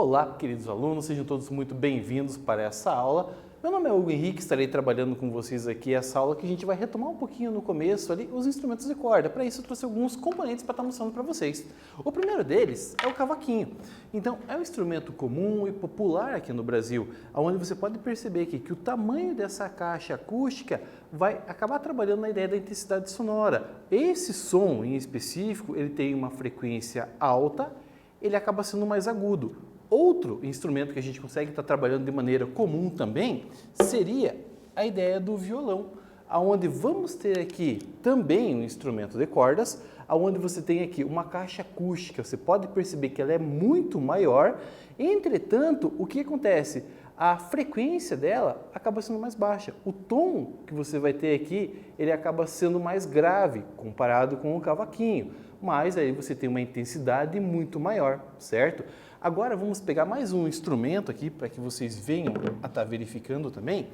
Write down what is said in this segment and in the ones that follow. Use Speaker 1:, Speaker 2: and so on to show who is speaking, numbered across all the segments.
Speaker 1: Olá, queridos alunos, sejam todos muito bem-vindos para essa aula. Meu nome é Hugo Henrique, estarei trabalhando com vocês aqui essa aula que a gente vai retomar um pouquinho no começo ali os instrumentos de corda. Para isso eu trouxe alguns componentes para estar mostrando para vocês. O primeiro deles é o cavaquinho. Então é um instrumento comum e popular aqui no Brasil, onde você pode perceber aqui que o tamanho dessa caixa acústica vai acabar trabalhando na ideia da intensidade sonora. Esse som em específico, ele tem uma frequência alta, ele acaba sendo mais agudo. Outro instrumento que a gente consegue estar trabalhando de maneira comum também seria a ideia do violão, onde vamos ter aqui também um instrumento de cordas, onde você tem aqui uma caixa acústica. Você pode perceber que ela é muito maior, entretanto, o que acontece? A frequência dela acaba sendo mais baixa. O tom que você vai ter aqui, ele acaba sendo mais grave comparado com o cavaquinho, mas aí você tem uma intensidade muito maior, certo? Agora vamos pegar mais um instrumento aqui para que vocês venham a estar verificando também,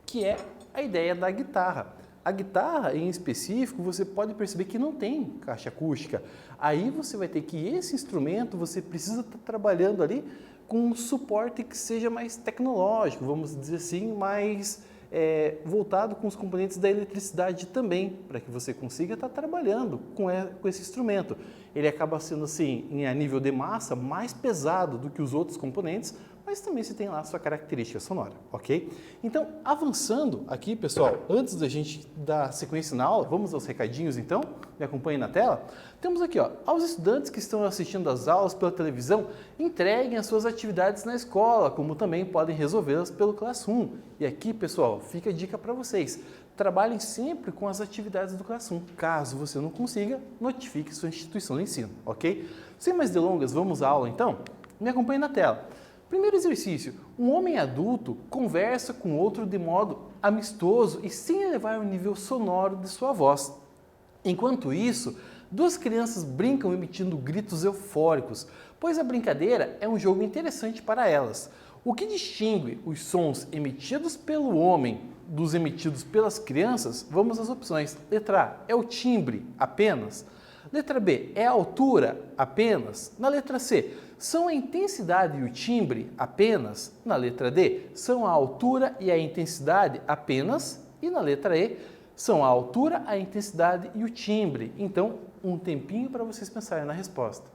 Speaker 1: que é a ideia da guitarra. A guitarra em específico você pode perceber que não tem caixa acústica. Aí você vai ter que esse instrumento você precisa estar trabalhando ali com um suporte que seja mais tecnológico, vamos dizer assim, mais voltado com os componentes da eletricidade também, para que você consiga estar trabalhando com esse instrumento. Ele acaba sendo assim, a nível de massa, mais pesado do que os outros componentes, mas também você tem lá a sua característica sonora, ok? Então, avançando aqui, pessoal, antes da gente dar sequência na aula, vamos aos recadinhos então, me acompanhem na tela. Temos aqui, ó, aos estudantes que estão assistindo às aulas pela televisão, entreguem as suas atividades na escola, como também podem resolvê-las pelo Classroom. E aqui, pessoal, fica a dica para vocês. Trabalhem sempre com as atividades do Classroom. Caso você não consiga, notifique sua instituição de ensino, ok? Sem mais delongas, vamos à aula então? Me acompanhe na tela. Primeiro exercício, um homem adulto conversa com outro de modo amistoso e sem elevar o nível sonoro de sua voz. Enquanto isso, duas crianças brincam emitindo gritos eufóricos, pois a brincadeira é um jogo interessante para elas. O que distingue os sons emitidos pelo homem dos emitidos pelas crianças? Vamos às opções. Letra A é o timbre apenas. Letra B é a altura apenas. Na letra C, são a intensidade e o timbre apenas. Na letra D, são a altura e a intensidade apenas. E na letra E, são a altura, a intensidade e o timbre. Então, um tempinho para vocês pensarem na resposta.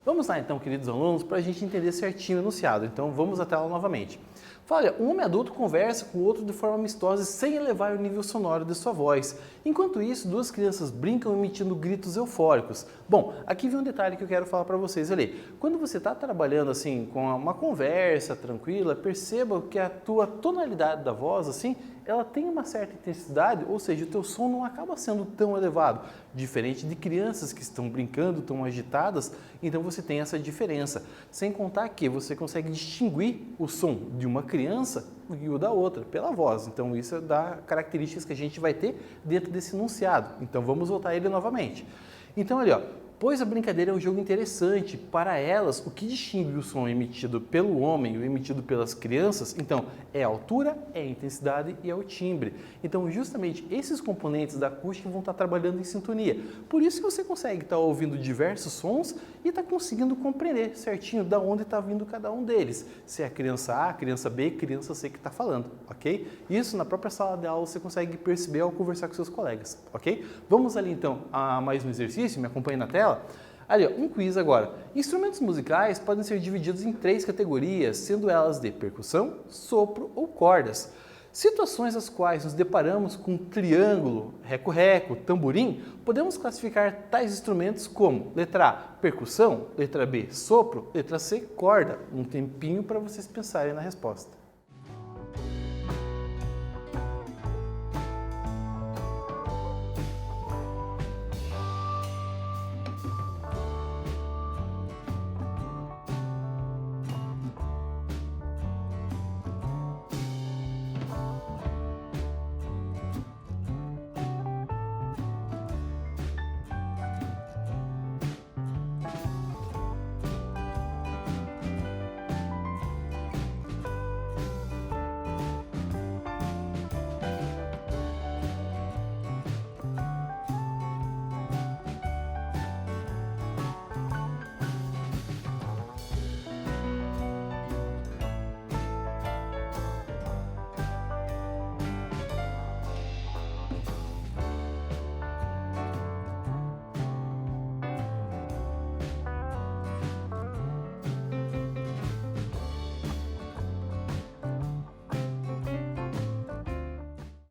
Speaker 1: Vamos lá então, queridos alunos, para a gente entender certinho o enunciado. Então vamos à tela novamente. Fala, olha, um homem adulto conversa com o outro de forma amistosa sem elevar o nível sonoro de sua voz. Enquanto isso, duas crianças brincam emitindo gritos eufóricos. Bom, aqui vem um detalhe que eu quero falar para vocês ali. Quando você está trabalhando assim com uma conversa tranquila, perceba que a tua tonalidade da voz assim, ela tem uma certa intensidade, ou seja, o teu som não acaba sendo tão elevado, diferente de crianças que estão brincando, tão agitadas, então você tem essa diferença. Sem contar que você consegue distinguir o som de uma criança e o da outra pela voz, então isso é das características que a gente vai ter dentro desse enunciado. Então vamos voltar a ele novamente. Então ali, ó, pois a brincadeira é um jogo interessante. Para elas, o que distingue o som emitido pelo homem e o emitido pelas crianças, então, é a altura, é a intensidade e é o timbre. Então, justamente esses componentes da acústica vão estar trabalhando em sintonia. Por isso que você consegue estar ouvindo diversos sons e está conseguindo compreender certinho de onde está vindo cada um deles. Se é a criança A, criança B, criança C que está falando, ok? Isso na própria sala de aula você consegue perceber ao conversar com seus colegas, ok? Vamos ali então a mais um exercício, me acompanhe na tela. Ali, ó, um quiz agora. Instrumentos musicais podem ser divididos em 3 categorias, sendo elas de percussão, sopro ou cordas. Situações às quais nos deparamos com triângulo, reco-reco, tamborim, podemos classificar tais instrumentos como letra A, percussão, letra B, sopro, letra C, corda. Um tempinho para vocês pensarem na resposta.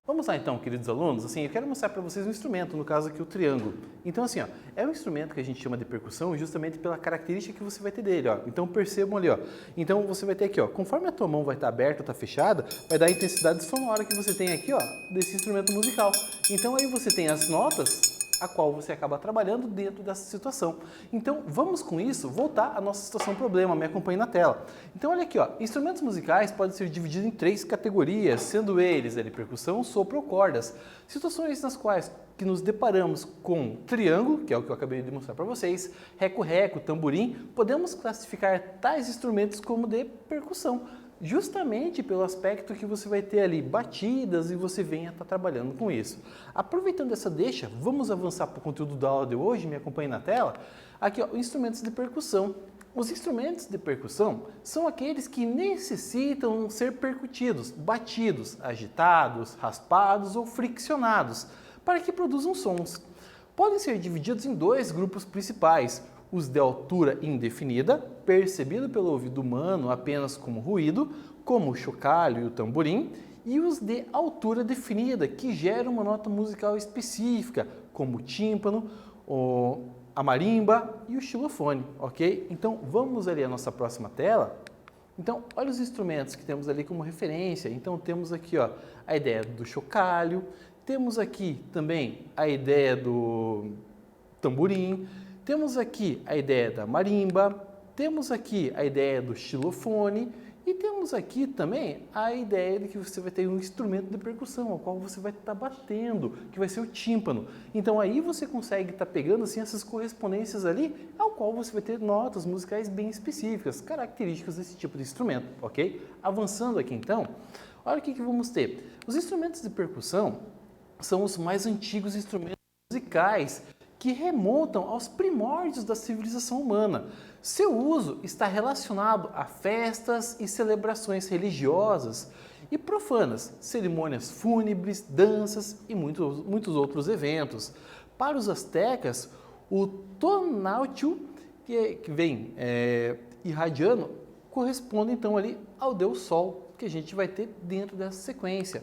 Speaker 1: Vamos lá então, queridos alunos, assim, eu quero mostrar para vocês um instrumento, no caso aqui o triângulo. Então assim, ó, é um instrumento que a gente chama de percussão justamente pela característica que você vai ter dele, ó. Então percebam ali, ó. Então você vai ter aqui, ó, conforme a tua mão vai estar aberta ou está fechada, vai dar a intensidade sonora que você tem aqui, ó, desse instrumento musical. Então aí você tem as notas a qual você acaba trabalhando dentro dessa situação. Então, vamos com isso voltar à nossa situação problema, me acompanhe na tela. Então, olha aqui, ó, instrumentos musicais podem ser divididos em 3 categorias, sendo eles percussão, sopro ou cordas. Situações nas quais que nos deparamos com triângulo, que é o que eu acabei de mostrar para vocês, reco-reco, tamborim, podemos classificar tais instrumentos como de percussão, justamente pelo aspecto que você vai ter ali batidas e você venha estar trabalhando com isso. Aproveitando essa deixa, vamos avançar para o conteúdo da aula de hoje, me acompanhe na tela. Aqui, ó, instrumentos de percussão. Os instrumentos de percussão são aqueles que necessitam ser percutidos, batidos, agitados, raspados ou friccionados, para que produzam sons. Podem ser divididos em 2 grupos principais: os de altura indefinida, percebido pelo ouvido humano apenas como ruído, como o chocalho e o tamborim, e os de altura definida, que geram uma nota musical específica, como o tímpano, a marimba e o xilofone, ok? Então, vamos ali à nossa próxima tela. Então, olha os instrumentos que temos ali como referência. Então, temos aqui, ó, a ideia do chocalho, temos aqui também a ideia do tamborim, temos aqui a ideia da marimba, temos aqui a ideia do xilofone e temos aqui também a ideia de que você vai ter um instrumento de percussão, ao qual você vai estar batendo, que vai ser o tímpano. Então aí você consegue estar pegando assim essas correspondências ali, ao qual você vai ter notas musicais bem específicas, características desse tipo de instrumento, ok? Avançando aqui então, olha o que vamos ter. Os instrumentos de percussão são os mais antigos instrumentos musicais que remontam aos primórdios da civilização humana. Seu uso está relacionado a festas e celebrações religiosas e profanas, cerimônias fúnebres, danças e muitos outros eventos. Para os astecas, o Tonaltiu, que vem irradiando, corresponde então ali ao deus Sol, que a gente vai ter dentro dessa sequência.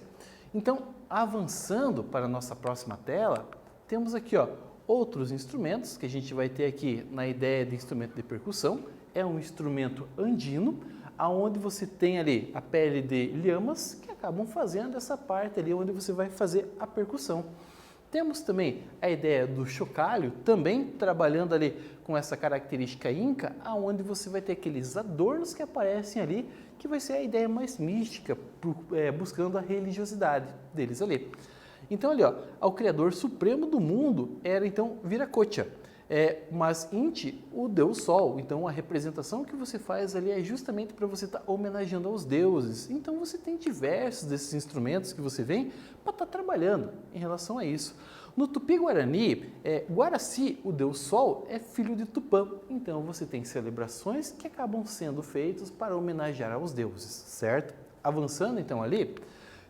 Speaker 1: Então, avançando para a nossa próxima tela, temos aqui outros instrumentos que a gente vai ter aqui na ideia de instrumento de percussão. É um instrumento andino, aonde você tem ali a pele de lhamas que acabam fazendo essa parte ali onde você vai fazer a percussão. Temos também a ideia do chocalho, também trabalhando ali com essa característica inca, aonde você vai ter aqueles adornos que aparecem ali, que vai ser a ideia mais mística, buscando a religiosidade deles ali. Então ali, ao Criador Supremo do mundo era então Viracocha, mas Inti, o Deus Sol. Então a representação que você faz ali é justamente para você estar homenageando aos deuses. Então você tem diversos desses instrumentos que você vem para estar trabalhando em relação a isso. No Tupi-Guarani, Guaraci, o Deus Sol, é filho de Tupã. Então você tem celebrações que acabam sendo feitas para homenagear aos deuses, certo? Avançando então ali,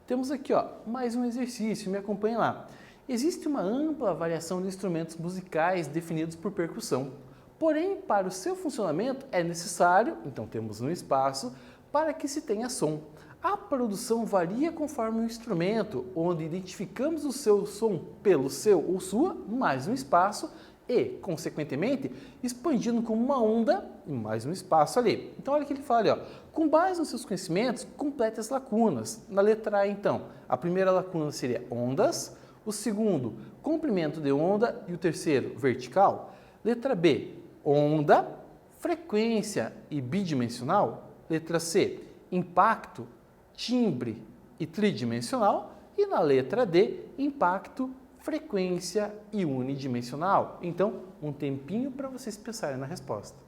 Speaker 1: temos aqui mais um exercício, me acompanhe lá. Existe uma ampla variação de instrumentos musicais definidos por percussão. Porém, para o seu funcionamento é necessário, então temos um espaço, para que se tenha som. A produção varia conforme o instrumento, onde identificamos o seu som pelo seu ou sua, mais um espaço, e, consequentemente, expandindo como uma onda em mais um espaço ali. Então, olha o que ele fala ali, com base nos seus conhecimentos, complete as lacunas. Na letra A, então, a primeira lacuna seria ondas, o segundo, comprimento de onda e o terceiro, vertical. Letra B, onda, frequência e bidimensional. Letra C, impacto, timbre e tridimensional. E na letra D, impacto, frequência e unidimensional. Então, um tempinho para vocês pensarem na resposta.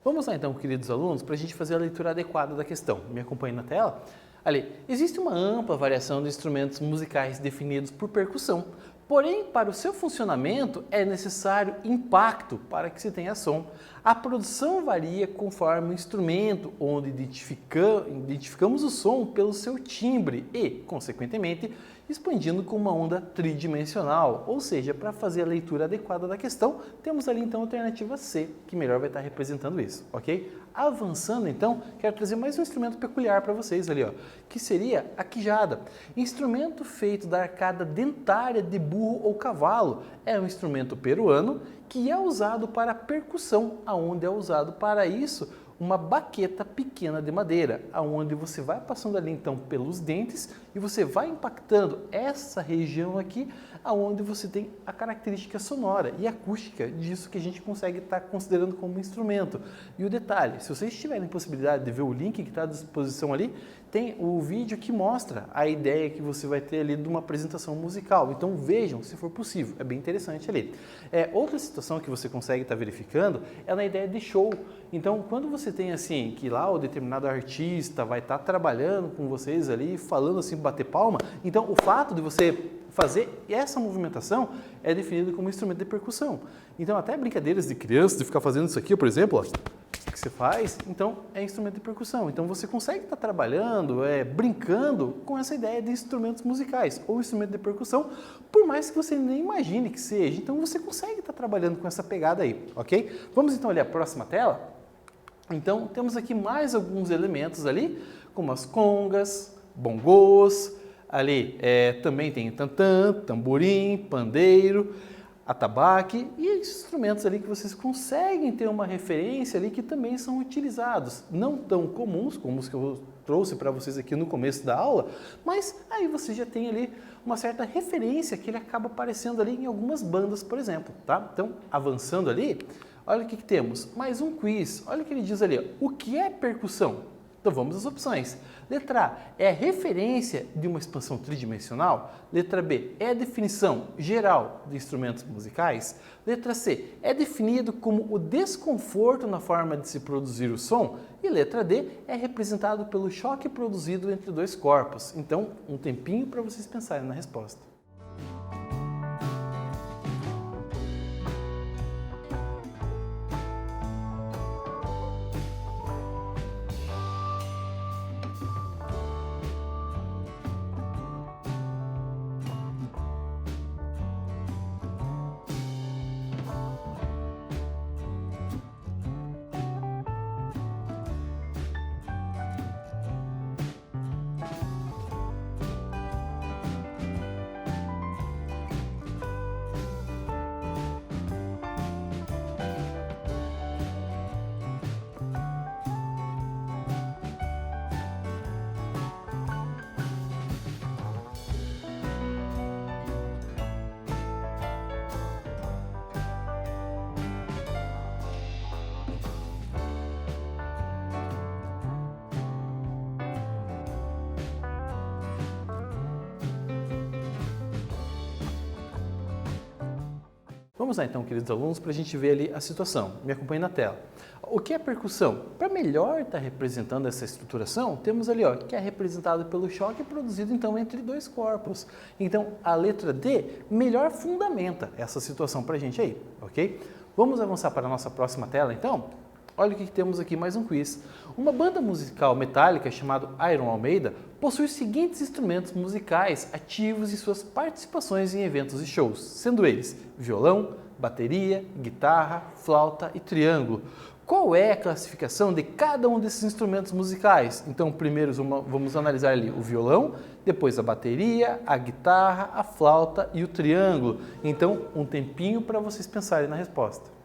Speaker 1: Vamos lá então, queridos alunos, para a gente fazer a leitura adequada da questão. Me acompanhe na tela? Ali, existe uma ampla variação de instrumentos musicais definidos por percussão. Porém, para o seu funcionamento é necessário impacto para que se tenha som. A produção varia conforme o instrumento, onde identificamos o som pelo seu timbre e, consequentemente, expandindo com uma onda tridimensional. Ou seja, para fazer a leitura adequada da questão, temos ali então a alternativa C, que melhor vai estar representando isso, ok? Avançando então, quero trazer mais um instrumento peculiar para vocês ali, ó, que seria a quijada. Instrumento feito da arcada dentária de burro ou cavalo. É um instrumento peruano que é usado para percussão, aonde é usado para isso uma baqueta pequena de madeira, aonde você vai passando ali então pelos dentes e você vai impactando essa região aqui, aonde você tem a característica sonora e acústica disso que a gente consegue estar considerando como instrumento. E o detalhe, se vocês tiverem possibilidade de ver o link que está à disposição ali, tem o vídeo que mostra a ideia que você vai ter ali de uma apresentação musical. Então vejam, se for possível, é bem interessante ali. Outra situação que você consegue estar verificando é na ideia de show. Então quando você tem assim, que lá o determinado artista vai estar trabalhando com vocês ali, falando assim, bater palma, então o fato de você fazer essa movimentação é definido como instrumento de percussão. Então até brincadeiras de crianças, de ficar fazendo isso aqui, por exemplo, ó, que você faz, então é instrumento de percussão. Então você consegue estar trabalhando, brincando com essa ideia de instrumentos musicais ou instrumento de percussão, por mais que você nem imagine que seja. Então você consegue estar trabalhando com essa pegada aí, ok? Vamos então olhar a próxima tela? Então temos aqui mais alguns elementos ali, como as congas, bongos, ali também tem tantã, tamborim, pandeiro, atabaque e instrumentos ali que vocês conseguem ter uma referência ali que também são utilizados, não tão comuns como os que eu trouxe para vocês aqui no começo da aula, mas aí você já tem ali uma certa referência que ele acaba aparecendo ali em algumas bandas, por exemplo, tá? Então, avançando ali, olha o que temos, mais um quiz, olha o que ele diz ali, ó, o que é percussão? Então vamos às opções. Letra A é a referência de uma expansão tridimensional. Letra B é a definição geral de instrumentos musicais. Letra C é definido como o desconforto na forma de se produzir o som. E letra D é representado pelo choque produzido entre dois corpos. Então, um tempinho para vocês pensarem na resposta. Vamos lá então, queridos alunos, para a gente ver ali a situação. Me acompanhe na tela. O que é percussão? Para melhor estar representando essa estruturação, temos ali, ó, que é representado pelo choque produzido então entre dois corpos. Então, a letra D melhor fundamenta essa situação para a gente aí, ok? Vamos avançar para a nossa próxima tela então? Olha o que temos aqui, mais um quiz. Uma banda musical metálica chamada Iron Almeida possui os seguintes instrumentos musicais ativos em suas participações em eventos e shows, sendo eles violão, bateria, guitarra, flauta e triângulo. Qual é a classificação de cada um desses instrumentos musicais? Então, primeiro vamos analisar ali o violão, depois a bateria, a guitarra, a flauta e o triângulo. Então, um tempinho para vocês pensarem na resposta.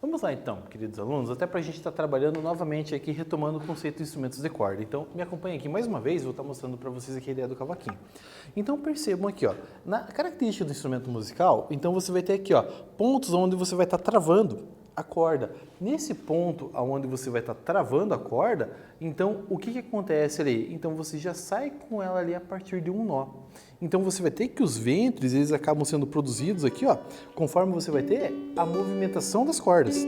Speaker 1: Vamos lá então, queridos alunos, até para a gente estar trabalhando novamente aqui, retomando o conceito de instrumentos de corda. Então, me acompanhe aqui mais uma vez, vou estar mostrando para vocês aqui a ideia do cavaquinho. Então, percebam aqui, ó, na característica do instrumento musical, então você vai ter aqui, ó, pontos onde você vai estar travando a corda. Nesse ponto onde você vai estar travando a corda, então, o que acontece ali? Então, você já sai com ela ali a partir de um nó. Então, você vai ter que os ventres, eles acabam sendo produzidos aqui, ó, conforme você vai ter a movimentação das cordas.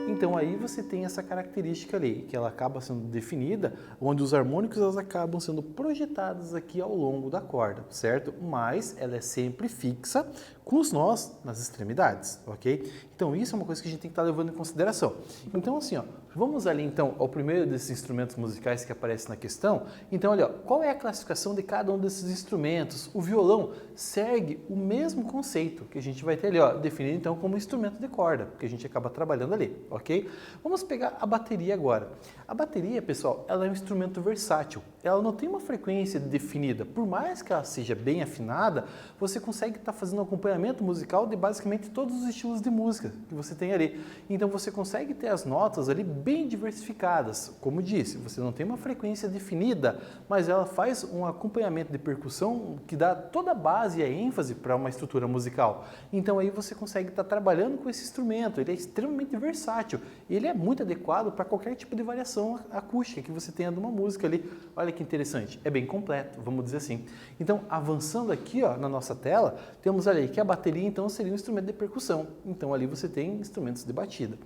Speaker 1: Então, aí você tem essa característica ali, que ela acaba sendo definida, onde os harmônicos elas acabam sendo projetados aqui ao longo da corda, certo? Mas ela é sempre fixa com os nós nas extremidades, ok? Então, isso é uma coisa que a gente tem que estar levando em consideração. Então, assim, ó, vamos ali, então, ao primeiro desses instrumentos musicais que aparece na questão. Então, olha, ó, qual é a classificação de cada um desses instrumentos? O violão segue o mesmo conceito que a gente vai ter ali, ó, definido, então, como instrumento de corda, que a gente acaba trabalhando ali, ok? Vamos pegar a bateria agora. A bateria, pessoal, ela é um instrumento versátil. Ela não tem uma frequência definida. Por mais que ela seja bem afinada, você consegue estar fazendo um acompanhamento musical de basicamente todos os estilos de música que você tem ali. Então você consegue ter as notas ali bem diversificadas. Como disse, você não tem uma frequência definida, mas ela faz um acompanhamento de percussão que dá toda a base e a ênfase para uma estrutura musical. Então aí você consegue estar trabalhando com esse instrumento. Ele é extremamente versátil. Ele é muito adequado para qualquer tipo de variação acústica que você tenha de uma música ali. Olha que interessante, é bem completo, vamos dizer assim. Então, avançando aqui, ó, na nossa tela, temos ali que a bateria então seria um instrumento de percussão. Então ali você tem instrumentos de batida.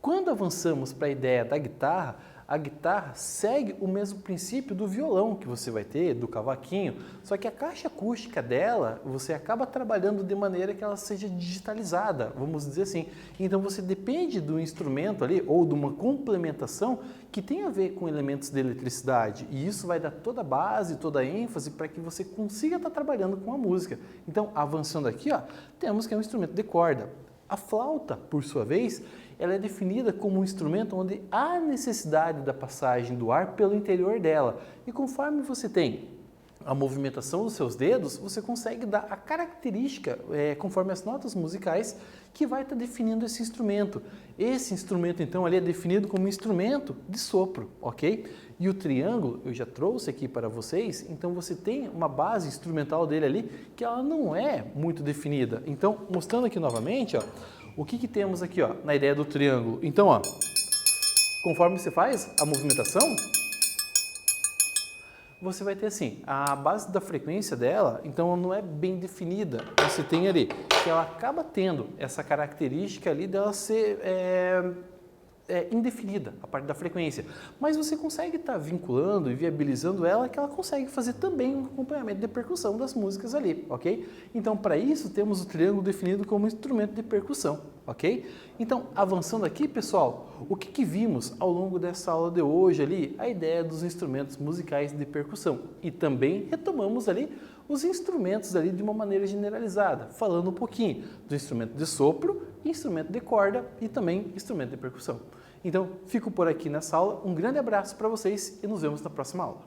Speaker 1: Quando avançamos para a ideia da guitarra, a guitarra segue o mesmo princípio do violão que você vai ter, do cavaquinho, só que a caixa acústica dela, você acaba trabalhando de maneira que ela seja digitalizada, vamos dizer assim. Então você depende do instrumento ali, ou de uma complementação que tem a ver com elementos de eletricidade, e isso vai dar toda a base, toda a ênfase para que você consiga estar trabalhando com a música. Então, avançando aqui, ó, temos que é um instrumento de corda. A flauta, por sua vez, ela é definida como um instrumento onde há necessidade da passagem do ar pelo interior dela. E conforme você tem a movimentação dos seus dedos, você consegue dar a característica, conforme as notas musicais, que vai estar definindo esse instrumento. Esse instrumento, então, ali é definido como instrumento de sopro, ok? E o triângulo, eu já trouxe aqui para vocês, então você tem uma base instrumental dele ali, que ela não é muito definida. Então, mostrando aqui novamente, ó, o que temos aqui, ó, na ideia do triângulo? Então, ó, conforme você faz a movimentação, você vai ter assim, a base da frequência dela, então não é bem definida. Você tem ali que ela acaba tendo essa característica ali dela ser indefinida, a parte da frequência. Mas você consegue estar vinculando e viabilizando ela, que ela consegue fazer também um acompanhamento de percussão das músicas ali, ok? Então, para isso, temos o triângulo definido como instrumento de percussão, ok? Então, avançando aqui, pessoal, o que vimos ao longo dessa aula de hoje ali? A ideia dos instrumentos musicais de percussão. E também retomamos ali os instrumentos ali de uma maneira generalizada, falando um pouquinho do instrumento de sopro, instrumento de corda e também instrumento de percussão. Então, fico por aqui nessa aula. Um grande abraço para vocês e nos vemos na próxima aula.